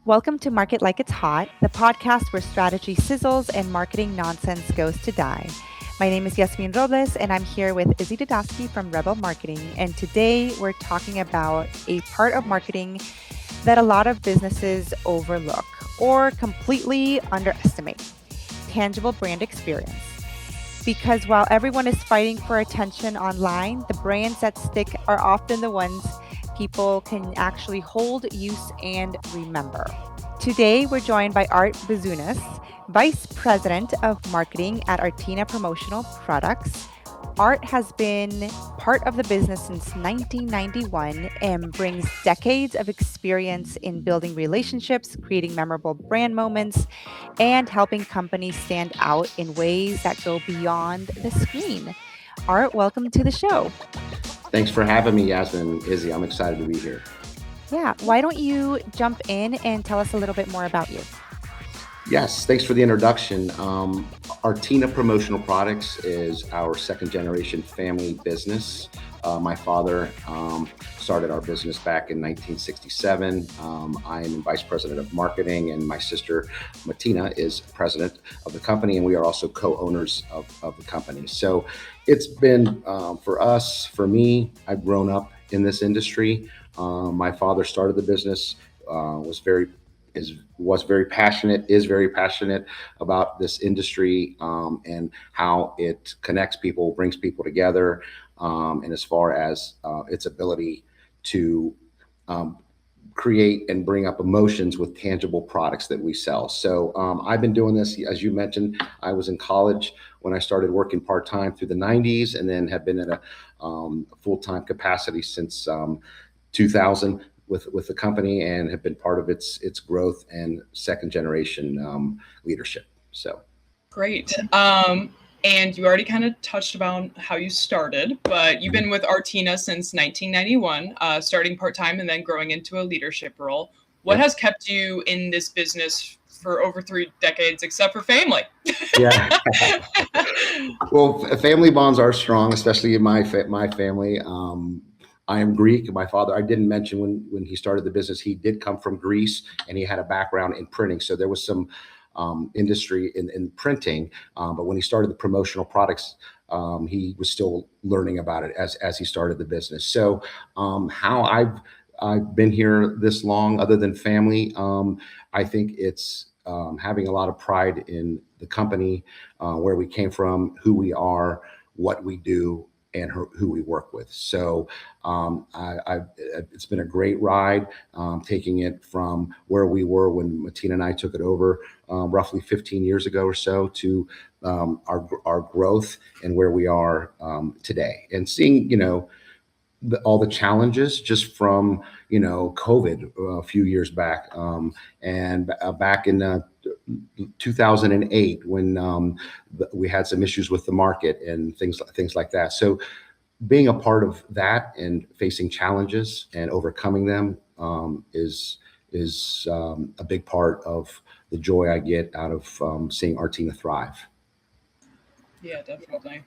Welcome to Market Like It's Hot, the podcast where strategy sizzles and marketing nonsense goes to die. My name is Yasmin Robles, and I'm here with Izzy Dudosky from Rebel Marketing. And today we're talking about a part of marketing that a lot of businesses overlook or completely underestimate: tangible brand experience. Because while everyone is fighting for attention online, the brands that stick are often the ones people can actually hold, use, and remember. Today, we're joined by Art Bouzounis, Vice President of Marketing at Artina Promotional Products. Art has been part of the business since 1991 and brings decades of experience in building relationships, creating memorable brand moments, and helping companies stand out in ways that go beyond the screen. Art, welcome to the show. Thanks for having me, Yasmin. Izzy, I'm excited to be here. Yeah, why don't you jump in and tell us a little bit more about you? Yes, thanks for the introduction. Artina Promotional Products is our second generation family business. My father started our business back in 1967. I am vice president of marketing, and my sister Martina is president of the company, and we are also co-owners of the company. So it's been for us, for me, I've grown up in this industry. My father started the business, was very passionate, is very passionate about this industry, and how it connects people, brings people together, and as far as its ability to create and bring up emotions with tangible products that we sell. So I've been doing this, as you mentioned. I was in college when I started working part-time through the 90s, and then have been at a full-time capacity since 2000 with the company, and have been part of its growth and second generation leadership. So great. And you already kind of touched about how you started, but you've been with Artina since 1991, starting part-time and then growing into a leadership role. What has kept you in this business for over 3 decades, except for family? Yeah. Well, family bonds are strong, especially in my family. I am Greek. My father, I didn't mention when he started the business, he did come from Greece, and he had a background in printing. So there was some industry in printing, but when he started the promotional products, he was still learning about it as he started the business. So how I've been here this long, other than family, I think it's having a lot of pride in the company, where we came from, who we are, what we do, and who we work with. So it's been a great ride, taking it from where we were when Martina and I took it over roughly 15 years ago or so, to our growth and where we are today, and seeing all the challenges just from COVID a few years back, and back in 2008 when we had some issues with the market and things like that. So being a part of that and facing challenges and overcoming them is a big part of the joy I get out of seeing Artina thrive. Yeah, definitely.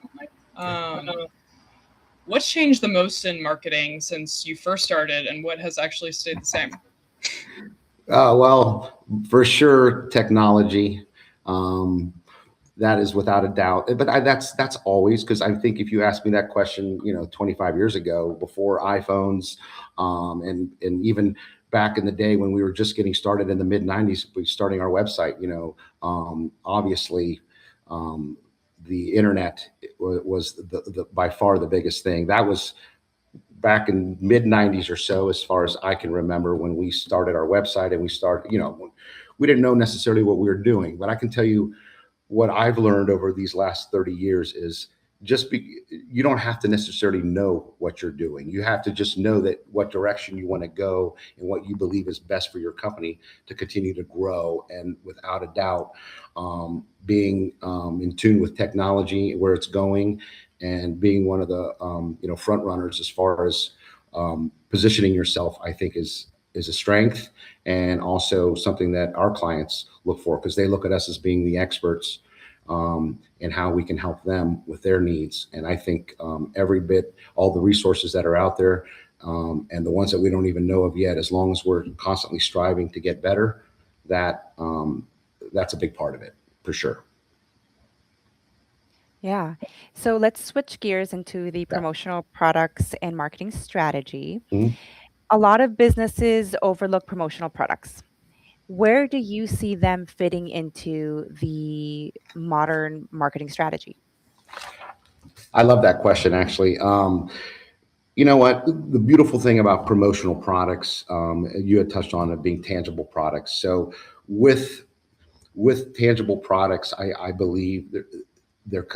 What's changed the most in marketing since you first started, and what has actually stayed the same? Well, for sure, technology. That is without a doubt. But that's always, because I think if you asked me that question, 25 years ago, before iPhones, and even back in the day when we were just getting started in the mid 90s, starting our website, obviously, the internet was the by far the biggest thing. That was back in mid 90s or so, as far as I can remember, when we started our website, and we didn't know necessarily what we were doing. But I can tell you what I've learned over these last 30 years is you don't have to necessarily know what you're doing. You have to just know that what direction you want to go and what you believe is best for your company to continue to grow. And without a doubt, being in tune with technology, where it's going, and being one of the front runners as far as positioning yourself, I think is a strength, and also something that our clients look for, because they look at us as being the experts and how we can help them with their needs. And I think every bit, all the resources that are out there, and the ones that we don't even know of yet, as long as we're constantly striving to get better, that's a big part of it for sure. Yeah. So let's switch gears into the Yeah. promotional products and marketing strategy. Mhm. A lot of businesses overlook promotional products. Where do you see them fitting into the modern marketing strategy? I love that question, actually. You know what? The beautiful thing about promotional products, you had touched on it being tangible products. So with with tangible products, I believe there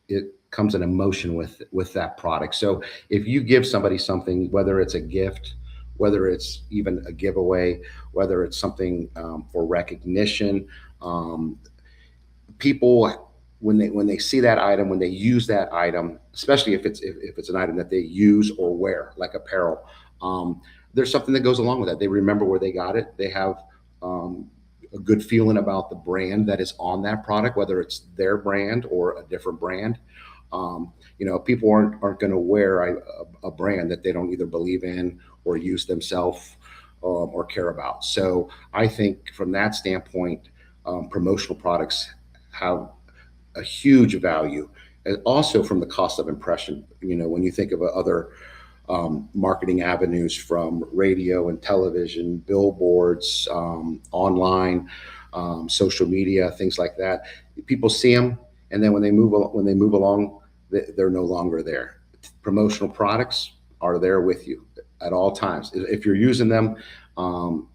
it comes an emotion with that product. So if you give somebody something, whether it's a gift, whether it's even a giveaway, whether it's something for recognition, um, people when they see that item, when they use that item, especially if it's an item that they use or wear, like apparel, there's something that goes along with that. They remember where they got it. They have a good feeling about the brand that is on that product, whether it's their brand or a different brand. People aren't going to wear a brand that they don't either believe in or use themselves, or care about. So I think from that standpoint, promotional products have a huge value, and also from the cost of impression. When you think of other marketing avenues, from radio and television, billboards, online, social media, things like that, people see them, and then when they move along, they're no longer there. Promotional products are there with you at all times. If you're using them,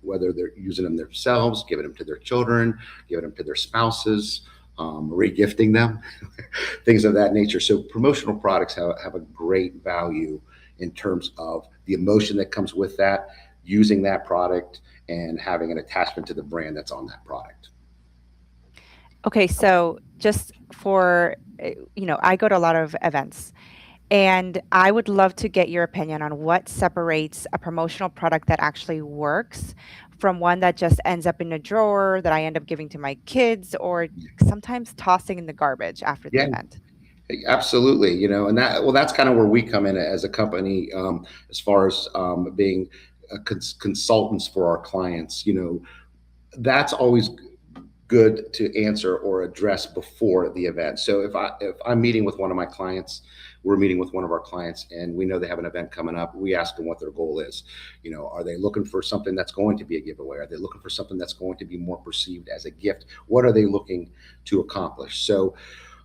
whether they're using them themselves, giving them to their children, giving them to their spouses, regifting them, things of that nature. So promotional products have a great value in terms of the emotion that comes with that, using that product, and having an attachment to the brand that's on that product. Okay, so just for, I go to a lot of events. And I would love to get your opinion on what separates a promotional product that actually works from one that just ends up in a drawer that I end up giving to my kids or sometimes tossing in the garbage after the Yeah, event. absolutely. That's kind of where we come in as a company, as far as being consultants for our clients. That's always good to answer or address before the event. So if I'm meeting with one of my clients, we're meeting with one of our clients, and we know they have an event coming up, we ask them what their goal is. Are they looking for something that's going to be a giveaway? Are they looking for something that's going to be more perceived as a gift? What are they looking to accomplish? So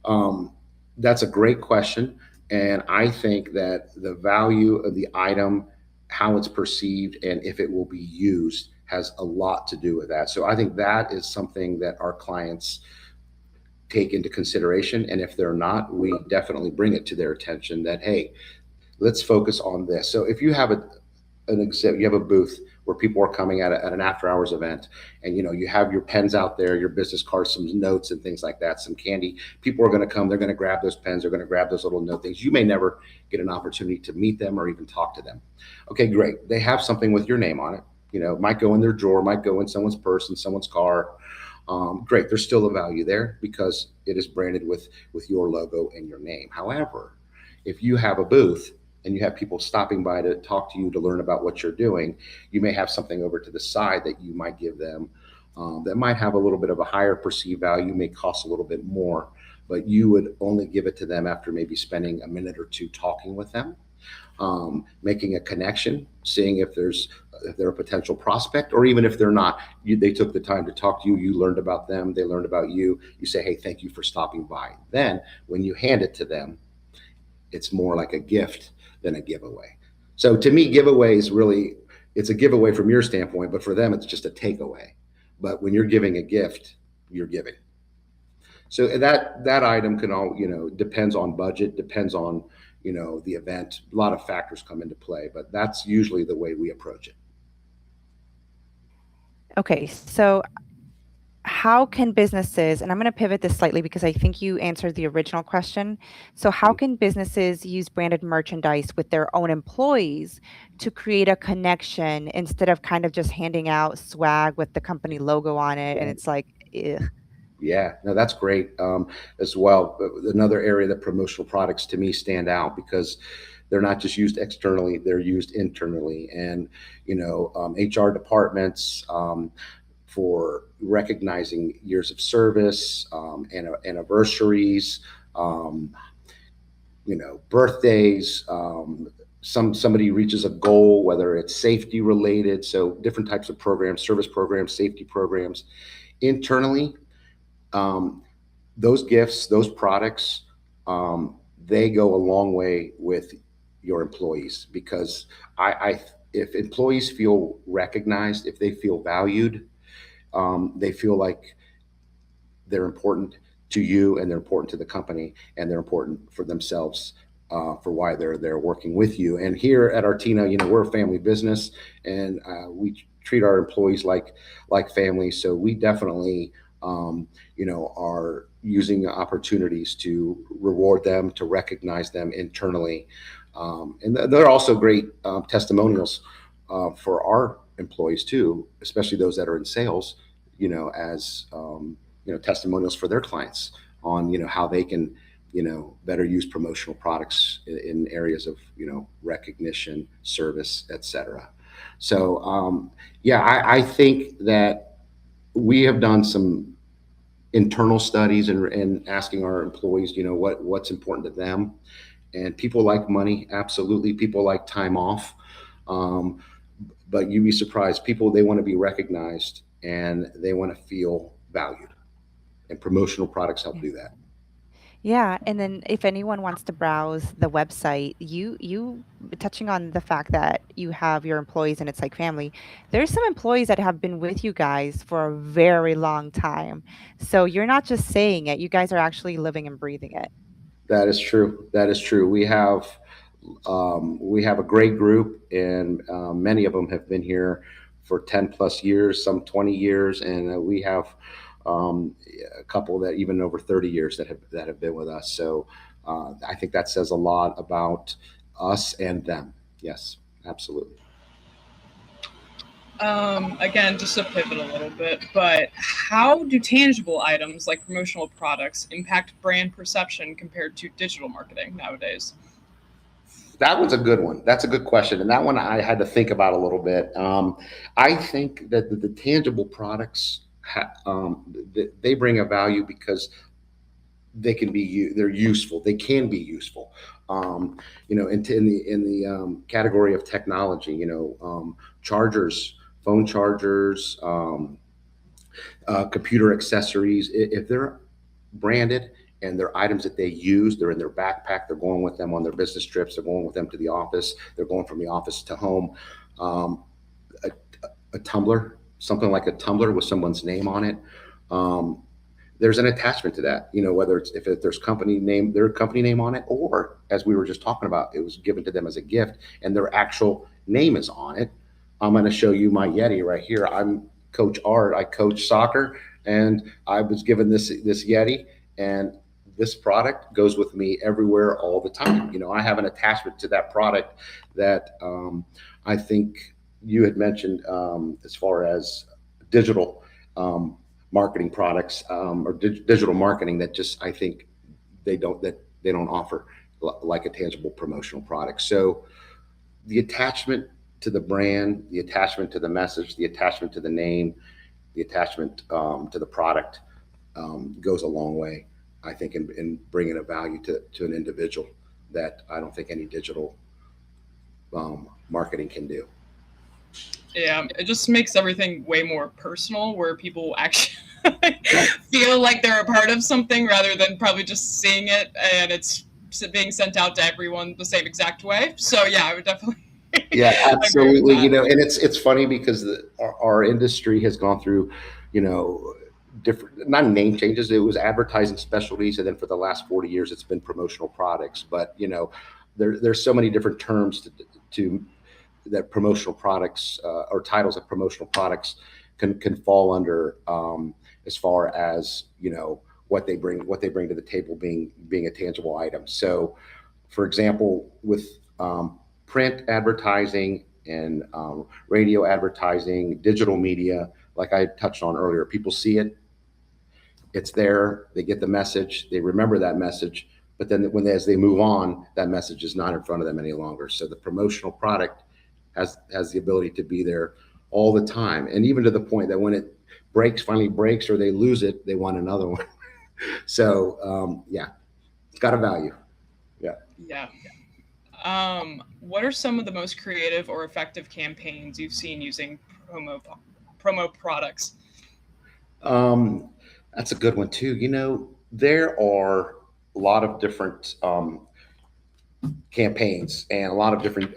um, that's a great question, and I think that the value of the item, how it's perceived, and if it will be used has a lot to do with that. So I think that is something that our clients take into consideration. And if they're not, we definitely bring it to their attention that, hey, let's focus on this. So if you have an exhibit, you have a booth where people are coming at an after hours event, and you have your pens out there, your business cards, some notes and things like that, some candy. People are going to come, they're going to grab those pens, they're going to grab those little note things. You may never get an opportunity to meet them or even talk to them. Okay, great. They have something with your name on it. Might go in their drawer, might go in someone's purse, in someone's car. Great. There's still a value there because it is branded with your logo and your name. However, if you have a booth and you have people stopping by to talk to you, to learn about what you're doing, you may have something over to the side that you might give them, that might have a little bit of a higher perceived value, may cost a little bit more, but you would only give it to them after maybe spending a minute or two talking with them, making a connection, seeing if they're a potential prospect, or even if they're not. They took the time to talk to you. You learned about them. They learned about you. You say, hey, thank you for stopping by. Then when you hand it to them, it's more like a gift than a giveaway. So to me, giveaways really, it's a giveaway from your standpoint, but for them, it's just a takeaway. But when you're giving a gift, you're giving. So that item can all, depends on budget, depends on, the event. A lot of factors come into play, but that's usually the way we approach it. Okay, so how can businesses, and I'm going to pivot this slightly because I think you answered the original question. So, how can businesses use branded merchandise with their own employees to create a connection instead of kind of just handing out swag with the company logo on it? And it's like, ugh. Yeah, no, that's great, as well. Another area that promotional products to me stand out because they're not just used externally; they're used internally, and HR departments, for recognizing years of service, anniversaries, birthdays. Somebody reaches a goal, whether it's safety related, so different types of programs, service programs, safety programs. Internally, those gifts, those products, they go a long way with your employees, because if employees feel recognized, if they feel valued, they feel like they're important to you, and they're important to the company, and they're important for themselves, for why they're working with you. And here at Artina, we're a family business, and we treat our employees like family. So we definitely, are using opportunities to reward them, to recognize them internally. And they're also great testimonials for our employees too, especially those that are in sales, as testimonials for their clients on how they can better use promotional products in areas of recognition, service, etc. So I think that we have done some internal studies and asking our employees what's important to them. And people like money, absolutely. People like time off, but you'd be surprised. People, they want to be recognized, and they want to feel valued, and promotional products help do that. Yeah, and then if anyone wants to browse the website, you touching on the fact that you have your employees and it's like family. There's some employees that have been with you guys for a very long time. So you're not just saying it, you guys are actually living and breathing it. That is true. That is true. We have a great group, and many of them have been here for 10 plus years, some 20 years, and we have a couple that even over 30 years that have been with us. So I think that says a lot about us and them. Yes, absolutely. Again, just to pivot a little bit, but how do tangible items like promotional products impact brand perception compared to digital marketing nowadays? That was a good one. That's a good question. And that one I had to think about a little bit. I think that the tangible products, they bring a value because they're useful. They can be useful. In the category of technology, chargers, phone chargers, computer accessories. If they're branded and they're items that they use, they're in their backpack, they're going with them on their business trips, they're going with them to the office, they're going from the office to home. A tumbler, something like a tumbler with someone's name on it. There's an attachment to that, whether it's if there's their company name on it, or as we were just talking about, it was given to them as a gift and their actual name is on it. I'm going to show you my Yeti right here. I'm Coach Art. I coach soccer, and I was given this Yeti, and this product goes with me everywhere all the time. I have an attachment to that product that I think you had mentioned as far as digital marketing products or digital marketing that just I think they don't offer like a tangible promotional product. So the attachment to the brand, the attachment to the message, the attachment to the name, the attachment to the product goes a long way, I think, in bringing a value to an individual that I don't think any digital marketing can do. Yeah, it just makes everything way more personal, where people actually feel like they're a part of something rather than probably just seeing it and it's being sent out to everyone the same exact way. So yeah, I would definitely. Yeah, absolutely. And it's funny because our industry has gone through, different, not name changes. It was advertising specialties, and then for the last 40 years, it's been promotional products. But there's so many different terms to that promotional products or titles of promotional products can fall under, as far as what they bring to the table being a tangible item. So, for example, with print advertising and radio advertising, digital media, like I touched on earlier, people see it, it's there, they get the message, they remember that message, but then as they move on, that message is not in front of them any longer. So the promotional product has the ability to be there all the time, and even to the point that when it finally breaks or they lose it, they want another one. So yeah, it's got a value. Yeah. Yeah. What are some of the most creative or effective campaigns you've seen using promo products? Um, that's a good one too. There are a lot of different campaigns and a lot of different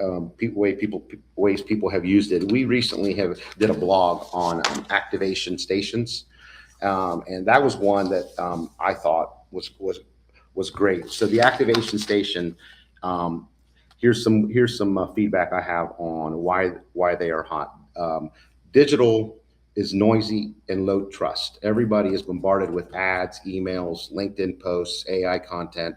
ways people have used it. We recently have did a blog on activation stations, and that was one that I thought was great. So the activation station, um, here's some feedback I have on why they are hot. Digital is noisy and low trust. Everybody is bombarded with ads, emails, LinkedIn posts, AI content.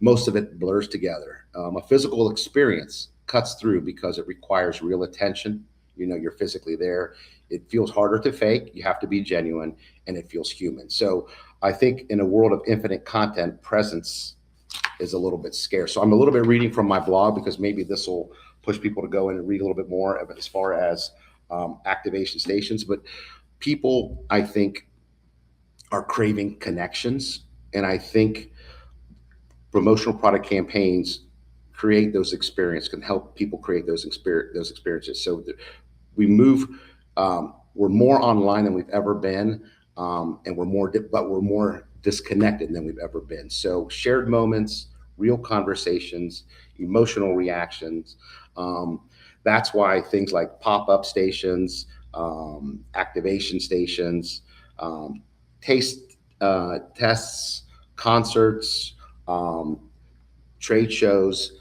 Most of it blurs together. A physical experience cuts through because it requires real attention. You're physically there. It feels harder to fake. You have to be genuine, and it feels human. So I think in a world of infinite content, presence is a little bit scarce. So I'm a little bit reading from my blog because maybe this will push people to go in and read a little bit more as far as activation stations. But people, I think, are craving connections, and I think promotional product campaigns create those experiences, can help people create those experiences. So we move, we're more online than we've ever been, and we're more disconnected than we've ever been. So shared moments, real conversations, emotional reactions. That's why things like pop-up stations, activation stations, taste tests, concerts, um, trade shows,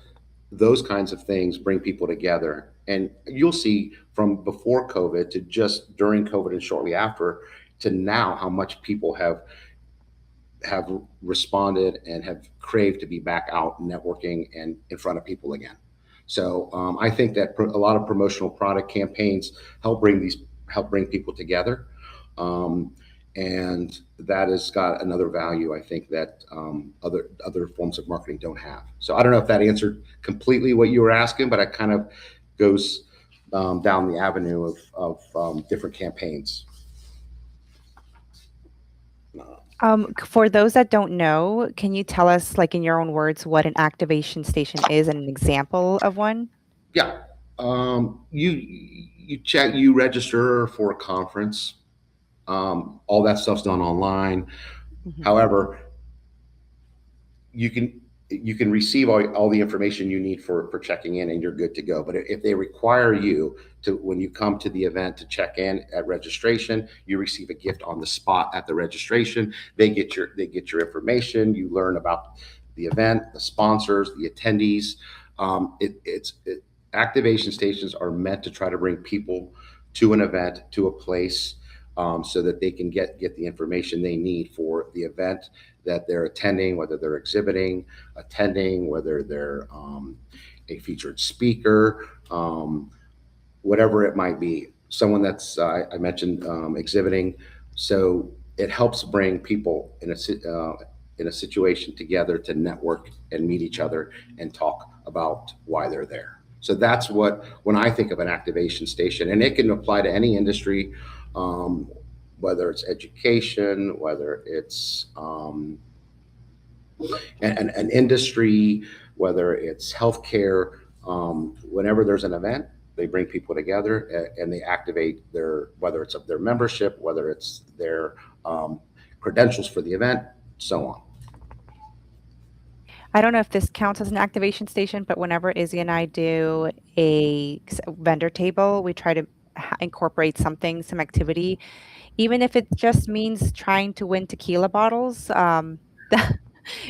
those kinds of things bring people together. And you'll see from before COVID to just during COVID and shortly after to now how much people have responded and have craved to be back out networking and in front of people again. So I think that a lot of promotional product campaigns help bring people together. Um, and that has got another value, I think, that other forms of marketing don't have. So I don't know if that answered completely what you were asking, but it kind of goes down the avenue of different campaigns. For those that don't know, can you tell us, like in your own words, what an activation station is and an example of one? Yeah, you register for a conference. All that stuff's done online. Mhm. However, you can receive all the information you need for checking in and you're good to go. But if they require you to, when you come to the event, to check in at registration, you receive a gift on the spot at the registration. They get your information. You learn about the event, the sponsors, the attendees. Activation stations are meant to try to bring people to an event, to a place, so that they can get the information they need for the event that they're attending, whether they're attending, whether they're a featured speaker, whatever it might be. Someone that's I mentioned exhibiting. So it helps bring people in a situation together to network and meet each other and talk about why they're there. So that's when I think of an activation station, and it can apply to any industry, whether it's education, whether it's an industry, whether it's healthcare. Whenever there's an event, they bring people together and they activate whether it's of their membership, whether it's their credentials for the event, so on. I don't know if this counts as an activation station, but whenever Izzy and I do a vendor table, we try to incorporate some activity, even if it just means trying to win tequila bottles.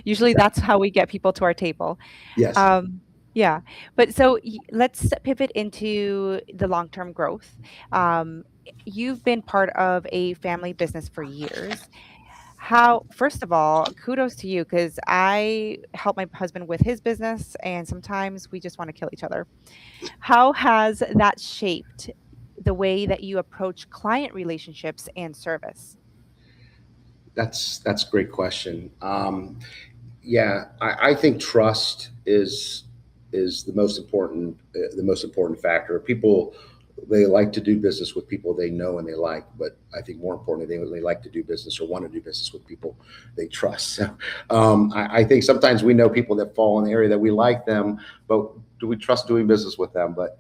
Usually that's how we get people to our table. Yes. Um, yeah, but so let's pivot into the long-term growth. Um, you've been part of a family business for years. How, first of all, kudos to you because I help my husband with his business, and sometimes we just want to kill each other. How has that shaped the way that you approach client relationships and service? That's a great question. Yeah, I think trust is the most important factor. People they like to do business with people they know and they like, but I think more importantly, they like to do business or want to do business with people they trust. So I think sometimes we know people that fall in the area that we like them, but do we trust doing business with them? But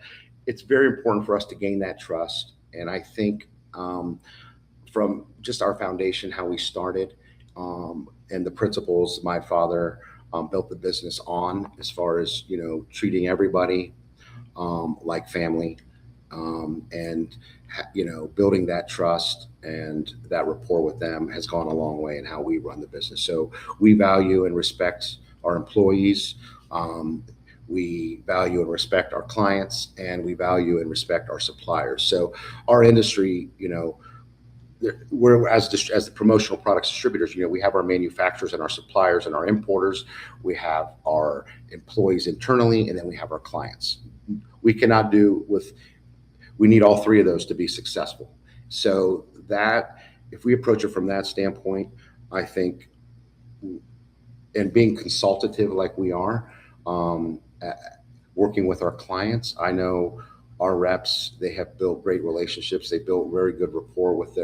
it's very important for us to gain that trust. And I think from just our foundation, how we started, and the principles my father built the business on, as far as, treating everybody like family, and building that trust and that rapport with them has gone a long way in how we run the business. So we value and respect our employees. We value and respect our clients, and we value and respect our suppliers. So our industry, we're as the promotional products distributors, we have our manufacturers and our suppliers and our importers. We have our employees internally, and then we have our clients. We cannot do with, we need all three of those to be successful. So that, if we approach it from that standpoint, I think, and being consultative like we are, working with our clients, I know our reps, they have built great relationships. They built very good rapport with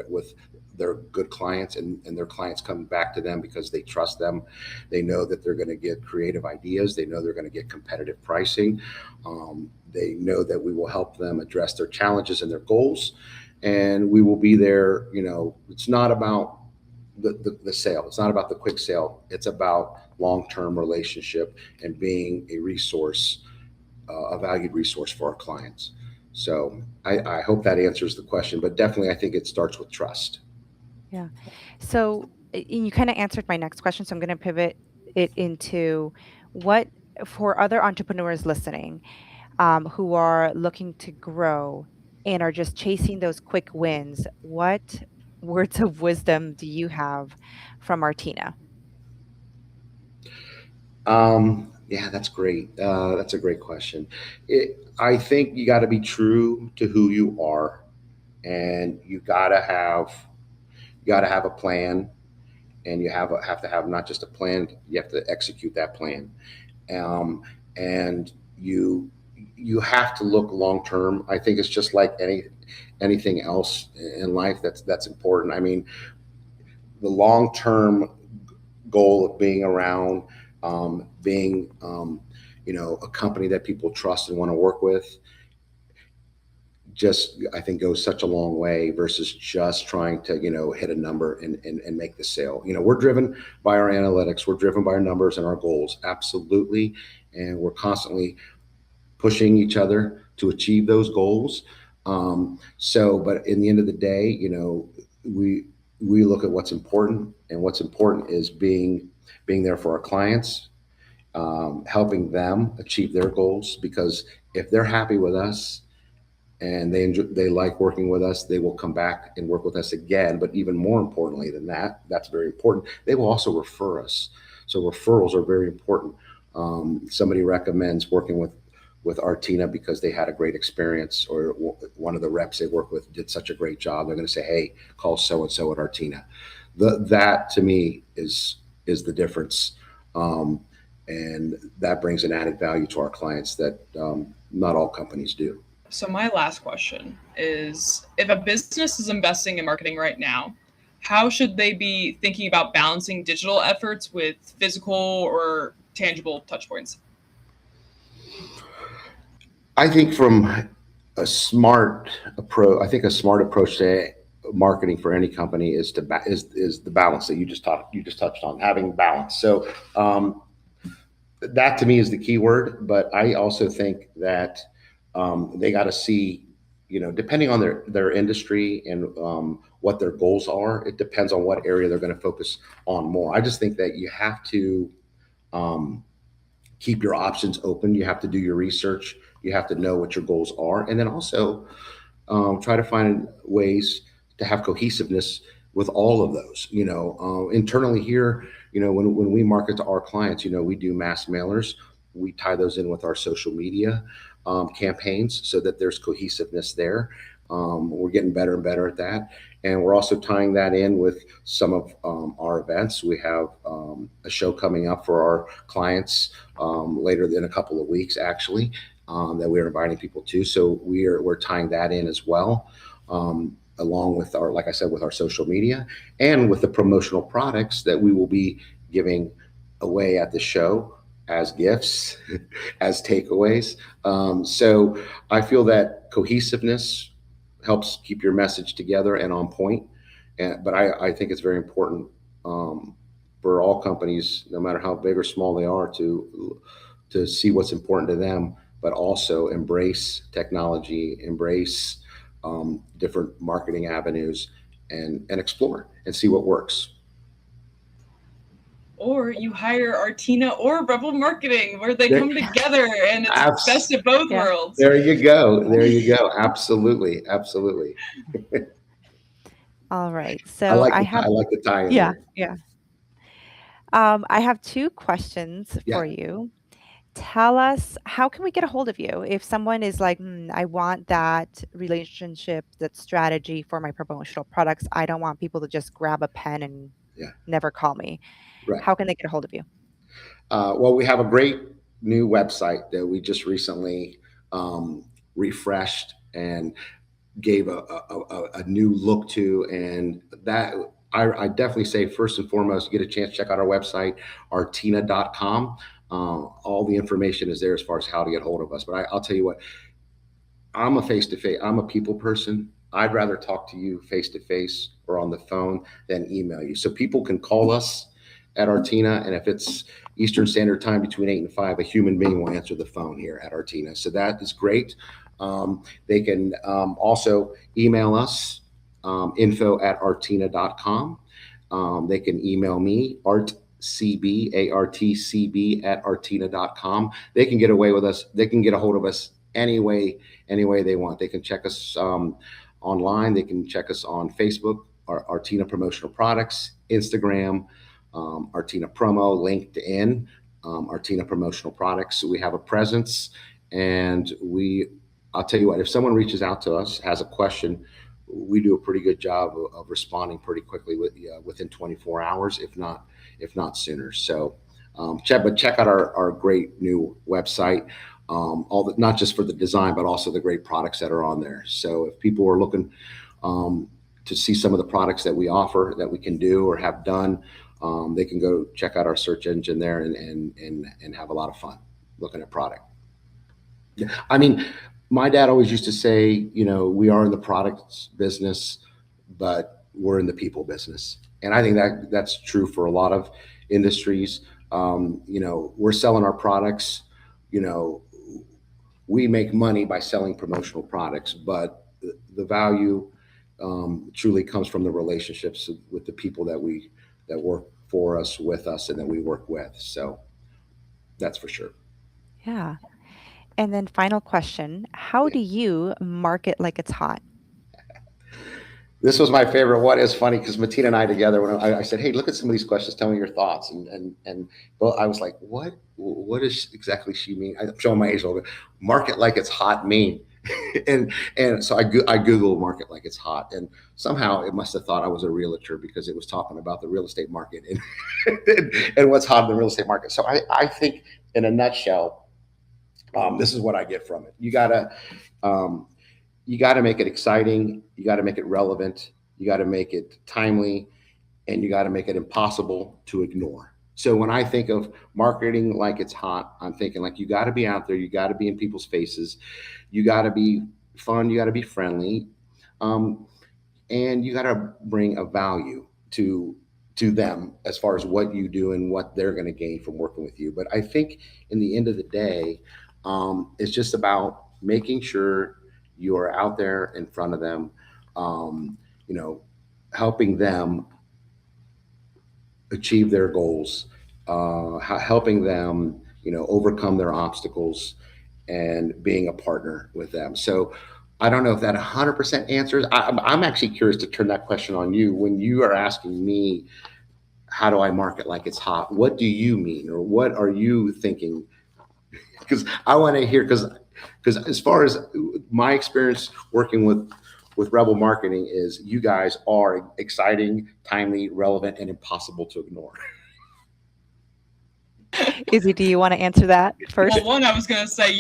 their good clients, and their clients come back to them because they trust them. They know that they're going to get creative ideas. They know they're going to get competitive pricing. They know that we will help them address their challenges and their goals, and we will be there. It's not about the sale. It's not about the quick sale. It's about long-term relationship and being a resource, a valued resource for our clients. So I hope that answers the question, but definitely I think it starts with trust. Yeah. So you kind of answered my next question. So I'm going to pivot it into what, for other entrepreneurs listening, who are looking to grow and are just chasing those quick wins, what words of wisdom do you have from Artina? Yeah, that's great. That's a great question. I think you got to be true to who you are, and you got to have a plan, and you have to have not just a plan. You have to execute that plan, and you have to look long term. I think it's just like anything else in life that's important. I mean, the long term goal of being around, being a company that people trust and want to work with, just I think goes such a long way versus just trying to hit a number and make the sale. We're driven by our analytics, we're driven by our numbers and our goals, absolutely, and we're constantly pushing each other to achieve those goals. But in the end of the day, we look at what's important, and what's important is being there for our clients, helping them achieve their goals, because if they're happy with us and they like working with us, they will come back and work with us again. But even more importantly than that, that's very important, they will also refer us. So referrals are very important. Somebody recommends working with Artina because they had a great experience, or one of the reps they work with did such a great job. They're going to say, "Hey, call so and so at Artina." That to me is the difference, and that brings an added value to our clients that not all companies do. So my last question is, if a business is investing in marketing right now, how should they be thinking about balancing digital efforts with physical or tangible touchpoints? I think from a smart approach to marketing for any company is the balance that you just touched on, having balance. So that to me is the key word. But I also think that they got to see, depending on their industry and what their goals are, it depends on what area they're going to focus on more. I just think that you have to keep your options open. You have to do your research. You have to know what your goals are, and then also try to find ways to have cohesiveness with all of those. Internally here, when we market to our clients, we do mass mailers. We tie those in with our social media campaigns so that there's cohesiveness there. We're getting better and better at that. And we're also tying that in with some of our events. We have a show coming up for our clients later in a couple of weeks, actually. that we're inviting people to. So we're tying that in as well, along with our, like I said, with our social media and with the promotional products that we will be giving away at the show as gifts, as takeaways. So I feel that cohesiveness helps keep your message together and on point. But I think it's very important, for all companies, no matter how big or small they are, to see what's important to them, but also embrace technology, embrace different marketing avenues, and explore and see what works. Or you hire Artina or Rebel Marketing, where they There, come together, and it's best of both Yeah. worlds. there you go. There you go. Absolutely. Absolutely. All right. I So like I the, have, I like the tie in yeah, there. yeah. I have two questions Yeah. for you. Tell us, how can we get a hold of you if someone is like, I want that relationship, that strategy for my promotional products. I don't want people to just grab a pen and Yeah. never call me. Right. How can they get a hold of you? Well, we have a great new website that we just recently refreshed and gave a new look to, and that I definitely say, first and foremost, get a chance, check out our website, artina.com. All the information is there as far as how to get hold of us. But I'll tell you what, I'm a face to face. I'm a people person. I'd rather talk to you face to face or on the phone than email you. So people can call us at Artina, and if it's Eastern Standard Time between 8 and 5, a human being will answer the phone here at Artina. So that is great. They can also email us, info@artina.com. They can email me, artcb at artina.com. They can get away with us. They can get a hold of us any way they want. They can check us online. They can check us on Facebook, Artina Promotional Products, Instagram, Artina Promo, LinkedIn, Artina Promotional Products. So we have a presence, and I'll tell you what, if someone reaches out to us, has a question, we do a pretty good job of responding pretty quickly within 24 hours, if not sooner. So check out our great new website. Not just for the design, but also the great products that are on there. So if people are looking to see some of the products that we offer, that we can do or have done, they can go check out our search engine there and have a lot of fun looking at product. Yeah. I mean, my dad always used to say, we are in the products business, but we're in the people business. And I think that's true for a lot of industries. We're selling our products. We make money by selling promotional products, but the value truly comes from the relationships with the people that work for us, with us, and that we work with. So that's for sure. Yeah. And then final question, how Yeah. do you market like it's hot? This was my favorite one. It's funny because Matina and I together, when I said, "Hey, look at some of these questions. Tell me your thoughts." And well, I was like, "What does exactly she mean?" I'm showing my age a little bit. Market like it's hot mean, and so I Googled market like it's hot, and somehow it must have thought I was a realtor because it was talking about the real estate market and what's hot in the real estate market. So I think, in a nutshell, this is what I get from it. You got to make it exciting. You got to make it relevant. You got to make it timely, and you got to make it impossible to ignore. So when I think of marketing like it's hot, I'm thinking like you got to be out there. You got to be in people's faces. You got to be fun. You got to be friendly, and you got to bring a value to them as far as what you do and what they're going to gain from working with you. But I think in the end of the day, it's just about making sure you are out there in front of them, helping them achieve their goals, helping them, overcome their obstacles, and being a partner with them. So I don't know if that 100% answers. I'm actually curious to turn that question on you. When you are asking me, how do I market like it's hot? What do you mean, or what are you thinking? Because I want to hear, because as far as my experience working with Rebel Marketing is, you guys are exciting, timely, relevant, and impossible to ignore. Izzy, do you want to answer that first? Well, one, I was going to say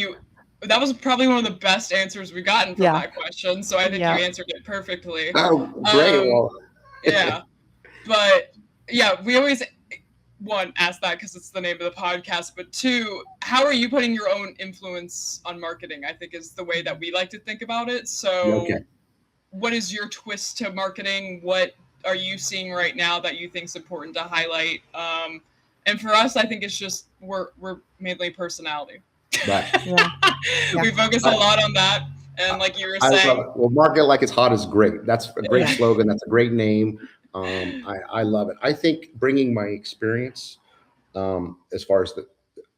that was probably one of the best answers we gotten from Yeah. that question. So I think Yeah. you answered it perfectly. Oh, great. Well, Yeah. But yeah, we always, one, ask that because it's the name of the podcast, but two, how are you putting your own influence on marketing? I think is the way that we like to think about it. So okay. what is your twist to marketing? What are you seeing right now that you think is important to highlight? And for us, I think it's just we're mainly personality. Right. Yeah. We focus a lot on that. And like you were I saying, love it. Well, market like it's hot is great. That's a great Yeah. slogan. That's a great name. I love it. I think bringing my experience as far as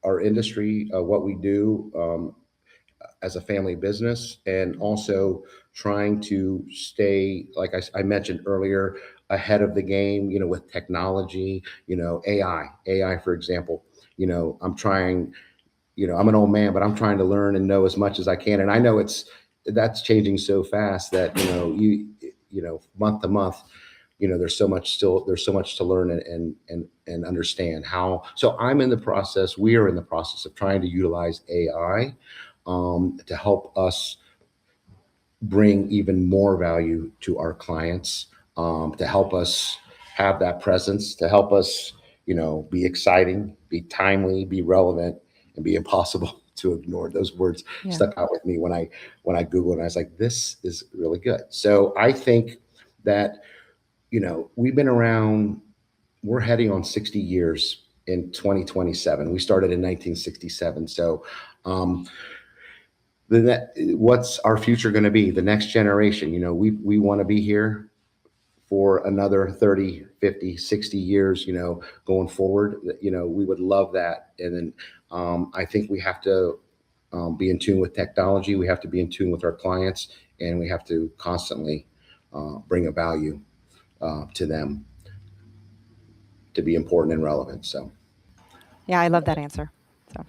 our industry, what we do as a family business, and also trying to stay, like I mentioned earlier, ahead of the game, with technology, AI, for example. I'm trying, I'm an old man, but I'm trying to learn and know as much as I can. And I know that's changing so fast that, month to month, there's so much to learn and understand how. So we are in the process of trying to utilize AI to help us bring even more value to our clients, to help us have that presence, to help us, be exciting, be timely, be relevant, and be impossible to ignore. Those words stuck out with me when I Googled, and I was like, this is really good. So I think that, we've been around, we're heading on 60 years in 2027. We started in 1967. So, what's our future going to be? The next generation, we want to be here for another 30, 50, 60 years, going forward. We would love that. And then I think we have to be in tune with technology. We have to be in tune with our clients, and we have to constantly bring a value to them to be important and relevant. So, Yeah, I love that answer. So.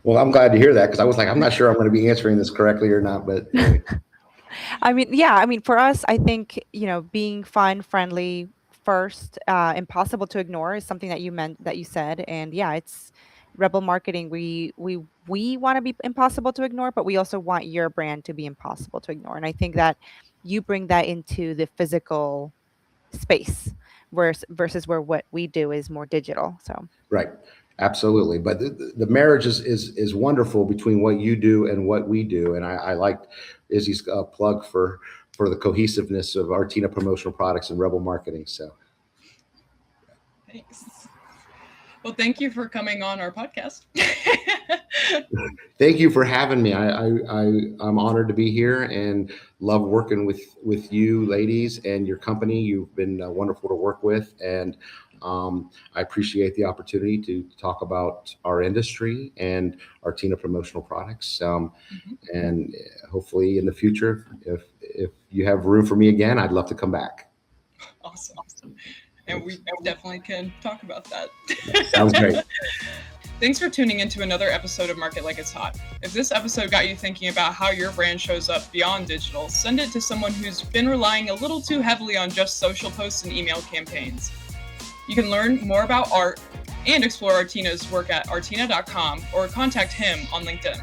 well, I'm glad to hear that, because I was like, I'm not sure I'm going to be answering this correctly or not, but anyway. I mean, for us, I think, being fun, friendly first, impossible to ignore is something that you said. And yeah, it's Rebel Marketing. We want to be impossible to ignore, but we also want your brand to be impossible to ignore. And I think that you bring that into the physical space versus where what we do is more digital. So. Right. Absolutely. But the marriage is wonderful between what you do and what we do. And I like Izzy's plug for the cohesiveness of Artina Promotional Products and Rebel Marketing. So thanks. Well, thank you for coming on our podcast. Thank you for having me. I'm honored to be here and love working with you ladies and your company. You've been wonderful to work with, and I appreciate the opportunity to talk about our industry and Artina Promotional Products. And hopefully in the future, if you have room for me again, I'd love to come back. Awesome. And we definitely can talk about that. Sounds great. Thanks for tuning into another episode of Market Like It's Hot. If this episode got you thinking about how your brand shows up beyond digital, send it to someone who's been relying a little too heavily on just social posts and email campaigns. You can learn more about Art and explore Artina's work at artina.com or contact him on LinkedIn.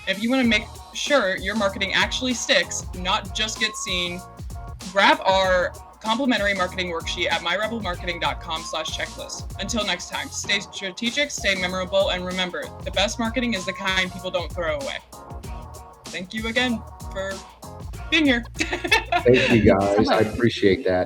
If you want to make sure your marketing actually sticks, not just gets seen, grab our complimentary marketing worksheet at myrebelmarketing.com/checklist. Until next time, stay strategic, stay memorable, and remember, the best marketing is the kind people don't throw away. Thank you again for being here. Thank you guys. I appreciate that.